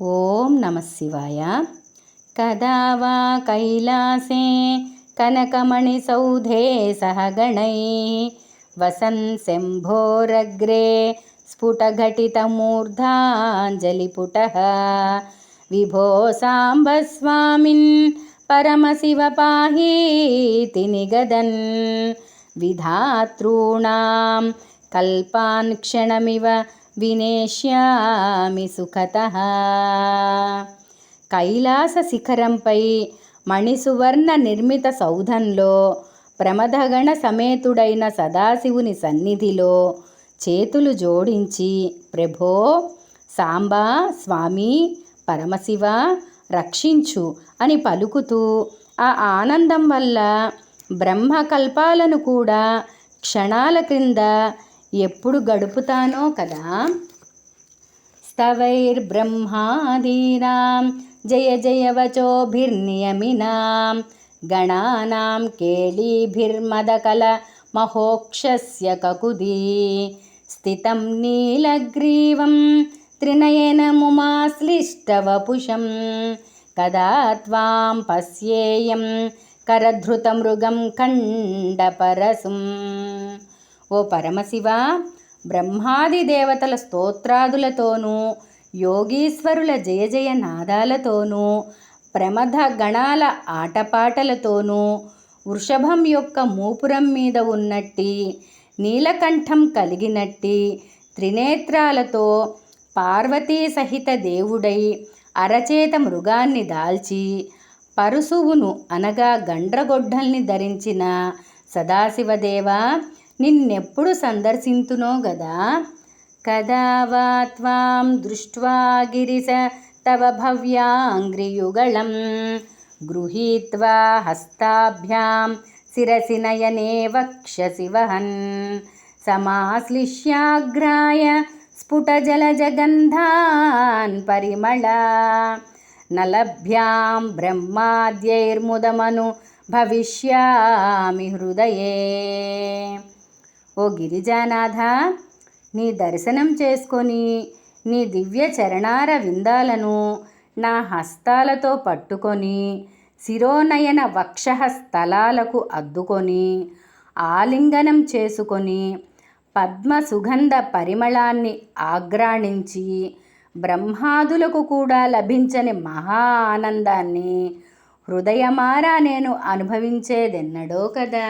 ఓం నమః శివాయ. కదా వా కైలాసే కనకమణిసౌధే సహగణై వసన్ శంభోరగ్రే స్ఫుటఘటితమూర్ధాంజలిపుటః విభో సాంబ స్వామిన్ పరమశివ పాహీతి నిగదన్ విధాతॄణాం కల్పాన్ క్షణమివ వినేష్యామి సుఖతః. కైలాస శిఖరంపై మణిసువర్ణ నిర్మిత సౌధంలో ప్రమథగణ సమేతుడైన సదాశివుని సన్నిధిలో చేతులు జోడించి ప్రభో సాంబా స్వామి పరమశివ రక్షించు అని పలుకుతూ ఆ ఆనందం వల్ల బ్రహ్మకల్పాలను కూడా క్షణాల క్రింద ఎప్పుడు గడుపుతానో కదా. స్తవైర్బ్రహ్మాదీనాం జయ జయ వచోభిర్నియమినాం గణానాం కేళీభిర్మదకల మహోక్షస్య కకుదీ స్థితం నీలగ్రీవం త్రినయనముమాశ్లిష్టవపుషం కదా త్వాం పశ్యేయం కరధృతమృగం ఖండపరసుం. ఓ పరమశివ, బ్రహ్మాది దేవతల స్తోత్రాదులతోనూ యోగీశ్వరుల జయ జయ నాదాలతోనూ ప్రమథ గణాల ఆటపాటలతోనూ వృషభం యొక్క మూపురం మీద ఉన్నట్టి నీలకంఠం కలిగినట్టి త్రినేత్రాలతో పార్వతీ సహిత దేవుడై అరచేత మృగాన్ని దాల్చి పరుశువును అనగా గండ్రగొడ్డల్ని ధరించిన సదాశివదేవా నిన్నెప్పుడు సందర్శింతునో గదా. కదా వా త్వాం దృష్ట్వా గిరిశ తవ భవ్యాంగ్రియుగళం గృహీత్వా హస్తాభ్యాం శిరసి నయనే వక్షసి వహన్ సమాశ్లిష్యాగ్రాయ స్ఫుటజలజగంధాన్ పరిమళ నలభ్యాం బ్రహ్మాద్యైర్ముదమను భవిష్యామి హృదయే. ఓ గిరిజానాథ, నీ దర్శనం చేసుకొని నీ దివ్య చరణార విందాలను నా హస్తాలతో పట్టుకొని శిరోనయన వక్షస్థలాలకు అద్దుకొని ఆలింగనం చేసుకొని పద్మ సుగంధ పరిమళాన్ని ఆఘ్రాణించి బ్రహ్మాదులకు కూడా లభించని మహా ఆనందాన్ని హృదయమారా నేను అనుభవించేదెన్నడో కదా.